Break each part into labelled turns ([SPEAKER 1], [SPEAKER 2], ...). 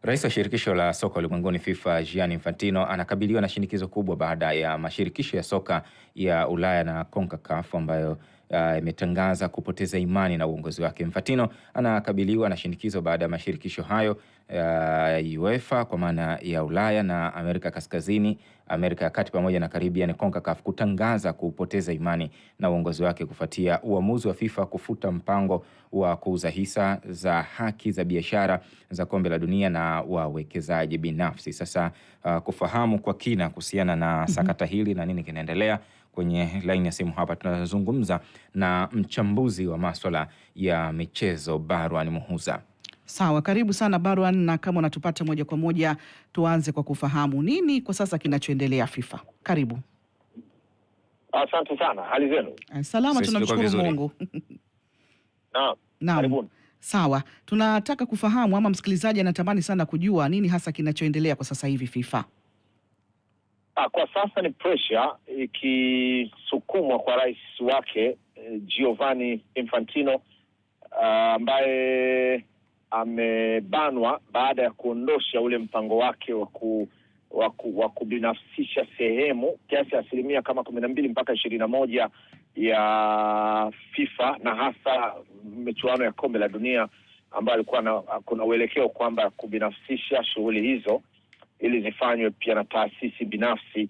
[SPEAKER 1] Rais wa shirikisho la soka ulimwenguni FIFA Gianni Infantino anakabiliwa na shinikizo kubwa baada ya mashirikisho ya soka ya Ulaya na CONCACAF ambayo imetangaza kupoteza imani na uongozi wake. Infantino anakabiliwa na shinikizo baada ya mashirikisho hayo UEFA kwa maana ya Ulaya na Amerika Kaskazini, Amerika ya Kati pamoja na Caribbean, CONCACAF kutangaza kupoteza imani na uongozi wake kufuatia uamuzi wa FIFA kufuta mpango wa kuuza hisa za haki za biashara za kombe la dunia na wawekezaji binafsi. Sasa kufahamu kwa kina kuhusiana na sakata hili na nini kinaendelea, kwenye line ya simu hapa tunazungumza na mchambuzi wa masuala ya michezo Barwan Muhuza.
[SPEAKER 2] Sawa, karibu sana Barwan, na kama unatupata moja kwa moja tuanze kwa kufahamu nini kwa sasa kinachoendelea FIFA. Karibu.
[SPEAKER 3] Asante sana. Hali zenu?
[SPEAKER 2] Salama, tunamshukuru Mungu.
[SPEAKER 3] Naam. Karibuni.
[SPEAKER 2] Sawa, tunataka kufahamu ama msikilizaji anatamani sana kujua nini hasa kinachoendelea kwa sasa hivi FIFA.
[SPEAKER 3] Kwa sasa ni pressure ikisukumwa kwa rais wake Gianni Infantino ambaye amebanwa baada ya kuondosha ule mpango wake wa kubinafsisha sehemu kiasi asilimia kama 12 mpaka 21 ya FIFA, na hasa michuano ya kombe la dunia ambayo alikuwa kuna uelekeo kwamba kubinafsisha shughuli hizo ili zifanywe pia na taasisi binafsi.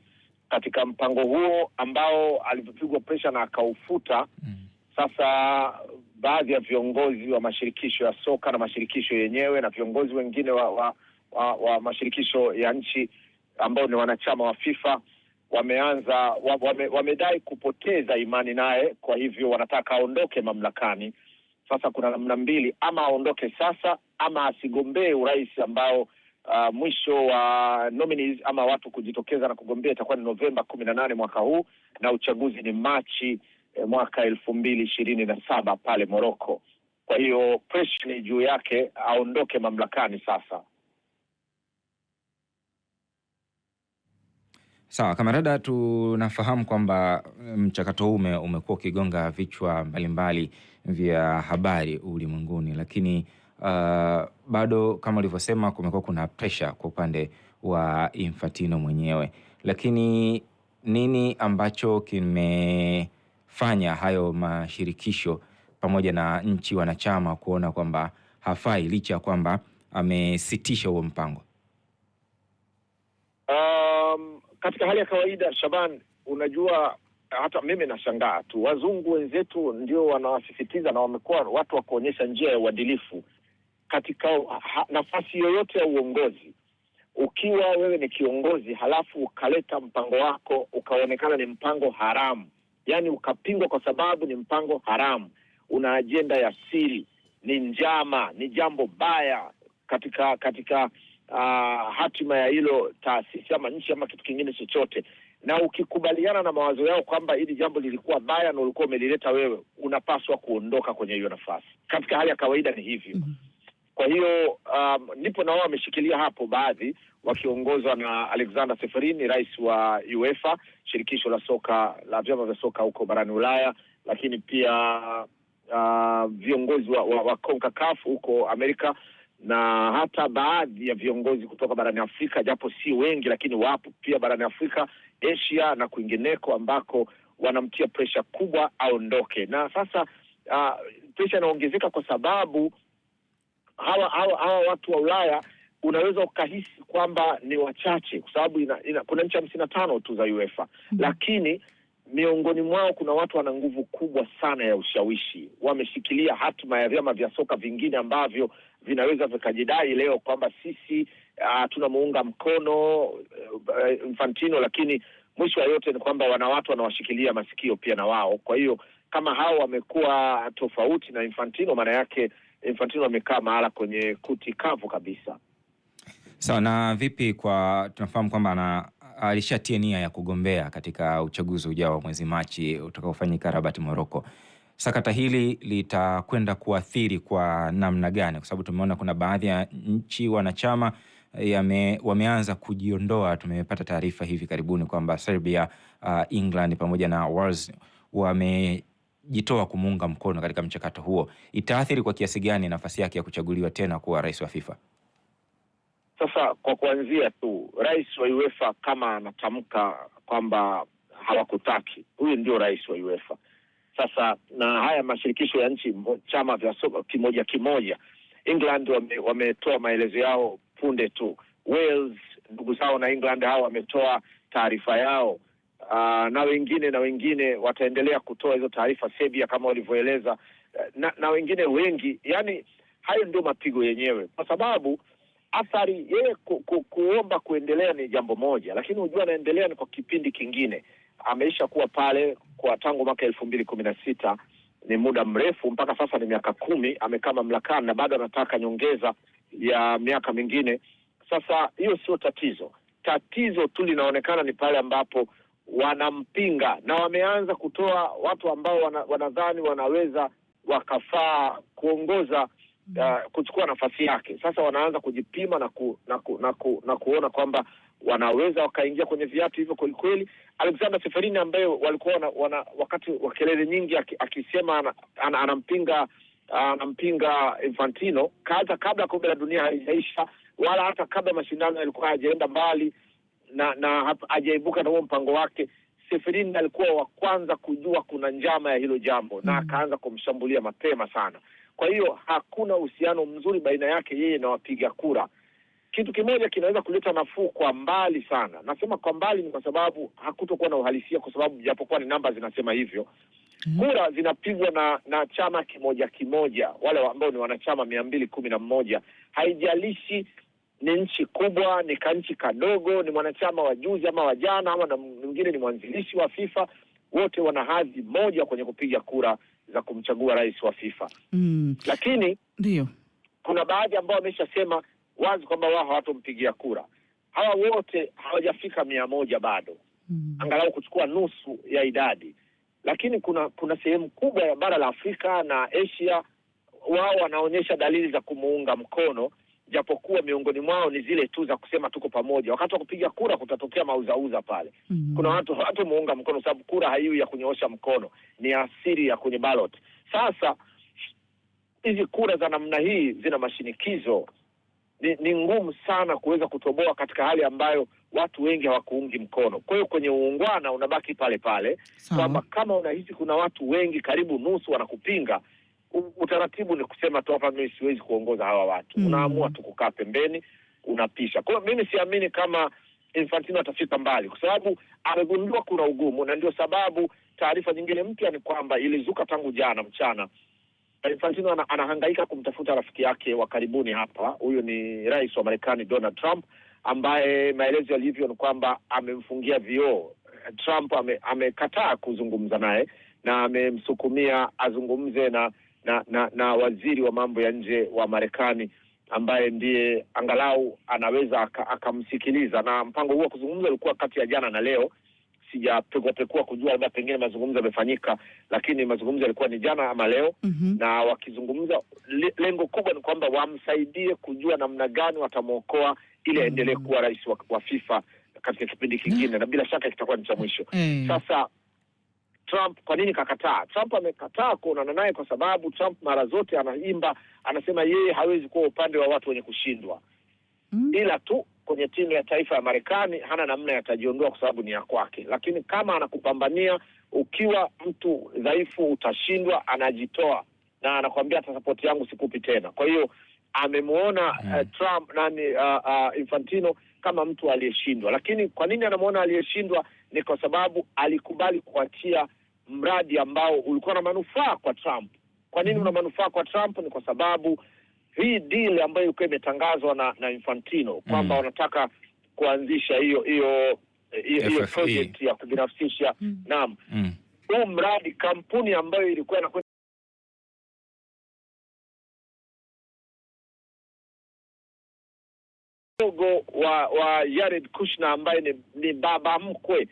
[SPEAKER 3] Katika mpango huo ambao alipigwa pressure na akaufuta, sasa baadhi ya viongozi wa mashirikisho ya soka na mashirikisho yenyewe na viongozi wengine wa mashirikisho ya nchi ambao ni wanachama wa FIFA wamedai kupoteza imani naye, kwa hivyo wanataka aondoke mamlakani. Sasa kuna namna mbili, ama aondoke sasa ama asigombee urais ambao mwisho wa nominees ama watu kujitokeza na kugombea itakuwa ni Novemba 18 mwaka huu, na uchaguzi ni Machi mwaka 2027 pale Morocco. Kwa hiyo pressure ni juu yake aondoke mamlakani sasa.
[SPEAKER 1] Sawa, kamarada, tunafahamu kwamba mchakato huu umekuwa ukigonga vichwa mbalimbali vya habari ulimwenguni, lakini bado kama ulivyosema kumekuwa kuna pressure kwa upande wa Infantino mwenyewe. Lakini nini ambacho kimefanya hayo mashirikisho pamoja na nchi wanachama kuona kwamba hafai licha ya kwamba amesitisha huo mpango?
[SPEAKER 3] Katika hali ya kawaida, Shaban, unajua hata mimi nashangaa tu, wazungu wenzetu ndio wanawasisitiza na wamekuwa watu wa kuonyesha njia ya uadilifu katika nafasi yoyote ya uongozi. Ukiwa wewe ni kiongozi halafu ukaleta mpango wako ukaonekana ni mpango haramu, yani ukapingwa kwa sababu ni mpango haramu, una ajenda ya siri, ni njama, ni jambo baya katika hatima ya hilo taasisi ama nchi ama kitu kingine chochote, na ukikubaliana na mawazo yao kwamba hili jambo lilikuwa baya na ulikuwa umelileta wewe, unapaswa kuondoka kwenye hiyo nafasi. Katika hali ya kawaida ni hivyo. Kwa hiyo nipo na wao wameshikilia hapo, baadhi wakiongozwa na Alexander Seferin, rais wa UEFA, shirikisho la soka la vyama vya soka huko barani Ulaya, lakini pia viongozi wa CONCACAF huko Amerika, na hata baadhi ya viongozi kutoka barani Afrika, japo si wengi lakini wapo pia barani Afrika, Asia na kwingineko, ambako wanamtia pressure kubwa aondoke. Na sasa pressure inaongezeka kwa sababu hawa watu wa Ulaya unaweza ukahisi kwamba ni wachache, kwa sababu kuna nchi 55 tu za UEFA, lakini miongoni mwao kuna watu wana nguvu kubwa sana ya ushawishi. Wameshikilia hatima ya vyama vya soka vingine ambavyo vinaweza vikajidai leo kwamba sisi tunamuunga mkono Infantino, lakini mwisho wa yote ni kwamba wana watu wanawashikilia masikio pia na wao. Kwa hiyo kama hao wamekuwa tofauti na Infantino, maana yake Infantino amekaa mahala kwenye kuti kavu kabisa.
[SPEAKER 1] Sawa, na vipi kwa tunafahamu kwamba alishatia nia ya kugombea katika uchaguzi ujao wa mwezi Machi utakaofanyika Rabat, Morocco. Sakata hili litakwenda kuathiri kwa namna gani? Kwa sababu tumeona kuna baadhi ya nchi wanachama wameanza kujiondoa. Tumepata taarifa hivi karibuni kwamba Serbia, England pamoja na Wales wamejitoa kumuunga mkono katika mchakato huo. Itaathiri kwa kiasi gani nafasi yake ya kuchaguliwa tena kuwa rais wa FIFA?
[SPEAKER 3] Sasa kwa kuanzia tu, rais wa UEFA kama anatamka kwamba hawakutaki, huyu ndio rais wa UEFA. Sasa na haya mashirikisho ya nchi, chama vya soka kimoja kimoja, England wametoa maelezo yao punde tu. Wales, ndugu zao na England, hao wametoa taarifa yao. Na wengine wataendelea kutoa hizo taarifa, Serbia kama walivyoeleza, na wengine wengi. Yani hayo ndio mapigo yenyewe, kwa sababu athari yeye kuomba kuendelea ni jambo moja, lakini unajua anaendelea ni kwa kipindi kingine. Ameisha kuwa pale kwa tangu mwaka 2016, ni muda mrefu, mpaka sasa ni miaka 10 amekaa mamlakani, na bado anataka nyongeza ya miaka mingine. Sasa hiyo sio tatizo. Tatizo tu linaonekana ni pale ambapo wanampinga, na wameanza kutoa watu ambao wanadhani wanaweza wakafaa kuongoza, kuchukua nafasi yake. Sasa wanaanza kujipima na kuona kwamba wanaweza wakaingia kwenye viatu hivyo kweli. Alexander Seferini ambaye walikuwa wakati wa kelele nyingi akisema anampinga Infantino hata kabla kombe la dunia haijaisha, wala hata kabla mashindano yalikuwa hajaenda mbali na hajaibuka na huo mpango wake. Seferini alikuwa wa kwanza kujua kuna njama ya hilo jambo, na akaanza kumshambulia mapema sana. Kwa hiyo hakuna uhusiano mzuri baina yake yeye na wapiga kura. Kitu kimoja kinaweza kuleta nafuu kwa mbali sana. Nasema kwa mbali ni kwa sababu hakutokuwa na uhalisia, kwa sababu japokuwa ni namba zinasema hivyo. Kura zinapigwa na chama kimoja kimoja, wale ambao ni wanachama 211. Haijalishi ni nchi kubwa, ni kanchi kadogo, ni mwanachama wa juzi ama wa jana, ama mwingine ni mwanzilishi wa FIFA, wote wana hadhi moja kwenye kupiga kura za kumchagua rais wa FIFA. Lakini
[SPEAKER 2] ndio
[SPEAKER 3] kuna baadhi ambao wameshasema wazi kwamba wao hawatompigia kura. Hawa wote hawajafika 100 bado. Angalau kuchukua nusu ya idadi. Lakini kuna sehemu kubwa ya bara la Afrika na Asia, wao wanaonyesha dalili za kumuunga mkono, japokuwa miongoni mwao ni zile tu za kusema tuko pamoja. Wakati wa kupiga kura kutatokea mauzauza pale. Kuna watu muunga mkono, sababu kura haiwi ya kunyoosha mkono, ni asiri ya kwenye ballot. Sasa hizi kura za namna hii zina mashinikizo. Ni ngumu sana kuweza kutoboa katika hali ambayo watu wengi hawakuungi mkono. Kwa hiyo kwenye uungwana unabaki pale pale, kwamba kama unahisi kuna watu wengi, karibu nusu wanakupinga, utaratibu ni kusema tu hapa mimi siwezi kuongoza hawa watu. Unaamua tu kukaa pembeni, unapisha. Kwa hiyo mimi siamini kama Infantino atafika mbali, kwa sababu amegundua kuna ugumu, na ndio sababu taarifa nyingine mpya ni kwamba ilizuka tangu jana mchana. Infantino anahangaika kumtafuta rafiki yake wa karibuni hapa. Huyo ni rais wa Marekani Donald Trump, ambaye maelezo yalivyo ni kwamba amemfungia vioo. Trump amekataa kuzungumza naye na amemsukumia azungumze na waziri wa mambo ya nje wa Marekani, ambaye ndiye angalau anaweza akamsikiliza. Na mpango huo kuzungumza ulikuwa kati ya jana na leo. Sijapekua kujua labda pengine mazungumzo yamefanyika, lakini mazungumzo yalikuwa ni jana ama leo. Na wakizungumza, lengo kubwa ni kwamba wamsaidie kujua namna gani watamwokoa ili aendelee kuwa rais wa FIFA katika kipindi kingine, na bila shaka kitakuwa ni cha mwisho. Sasa Trump kwa nini kakataa? Trump amekataa kuonana naye kwa sababu Trump mara zote anasema yeye hawezi kuwa upande wa watu wenye kushindwa. Ila tu kwenye timu ya taifa ya Marekani hana namna yatajiondoa kwa sababu ni ya kwake. Lakini kama anakupambania, ukiwa mtu dhaifu utashindwa, anajitoa na anakuambia hata support yangu sikupi tena. Kwa hiyo amemuona Trump Infantino kama mtu aliyeshindwa. Lakini kwa nini anamuona aliyeshindwa? Ni kwa sababu alikubali kuachia mradi ambao ulikuwa na manufaa kwa Trump. Kwa nini una manufaa kwa Trump? Ni kwa sababu hii deal ambayo ilikuwa imetangazwa na Infantino kwamba wanataka kuanzisha hiyo project ya kubinafsisha. Naam. Huu mradi, kampuni ambayo ilikuwa na dogo wa Jared Kushner ambaye ni baba mkwe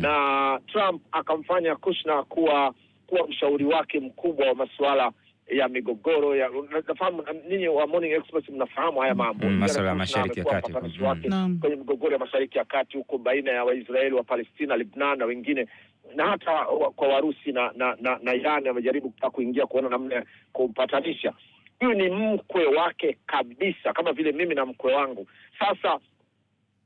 [SPEAKER 3] na Trump akamfanya Kushner kuwa mshauri wake mkubwa wa masuala ya migogoro ya, nafahamu ninyi wa Morning Express mnafahamu haya mambo,
[SPEAKER 1] masuala ya Mashariki ya Kati,
[SPEAKER 3] kwenye migogoro ya Mashariki ya Kati huko baina ya Waisraeli wa Palestina, Lebanon na wengine. na hata kwa Warusi na Iran amejaribu kuingia kuona namna ya kupatanisha. Huyu ni mkwe wake kabisa, kama vile mimi na mkwe wangu. Sasa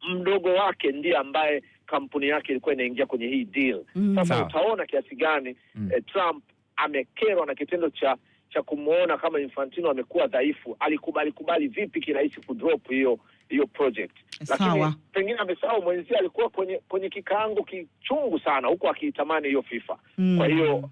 [SPEAKER 3] mdogo wake ndiye ambaye kampuni yake ilikuwa inaingia kwenye hii deal. Sasa utaona kiasi gani Trump amekerwa na kitendo cha kumuona kama Infantino amekuwa dhaifu. Alikubali vipi kirahisi kudrop hiyo project. Lakini pengine amesahau mwenzie alikuwa kwenye kikaango kichungu sana huko akitamani hiyo FIFA. Kwa hiyo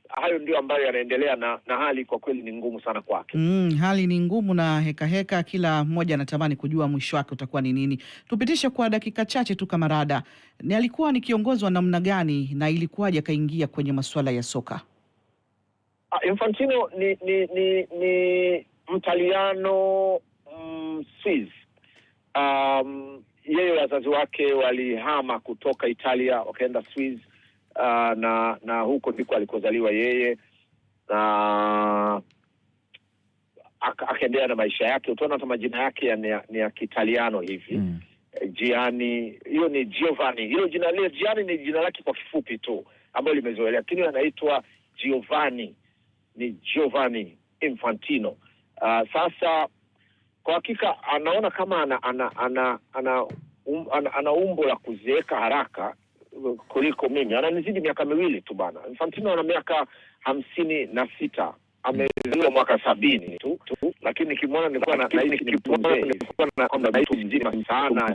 [SPEAKER 3] hayo ndio ambayo yanaendelea, na hali kwa kweli ni ngumu sana kwake.
[SPEAKER 2] Hali ni ngumu na heka, kila mmoja anatamani kujua mwisho wake utakuwa ni nini. Tupitishe kwa dakika chache tu kama rada. Ni alikuwa ni kiongozi wa namna gani na ilikuwaje akaingia kwenye masuala ya soka?
[SPEAKER 3] Infantino ni Mtaliano Swiss. Yeye wazazi wake walihama kutoka Italia wakaenda Swiss, na huko ndiko alikozaliwa yeye, na akaendelea na maisha yake. Utaona hata majina yake ni ya Kitaliano hivi. Gianni, hiyo ni Giovanni. Hilo jina lile Gianni ni jina lake kwa kifupi tu ambalo limezoeleka, lakini anaitwa Giovanni, ni Giovanni Infantino. Sasa kwa hakika anaona kama ana umbo la kuzeeka haraka kuliko mimi. Ananizidi miaka miwili tu bana. Infantino ana miaka 56. Amezaliwa mwaka 70 tu, lakini nikimwona nilikuwa na mtu mzima sana.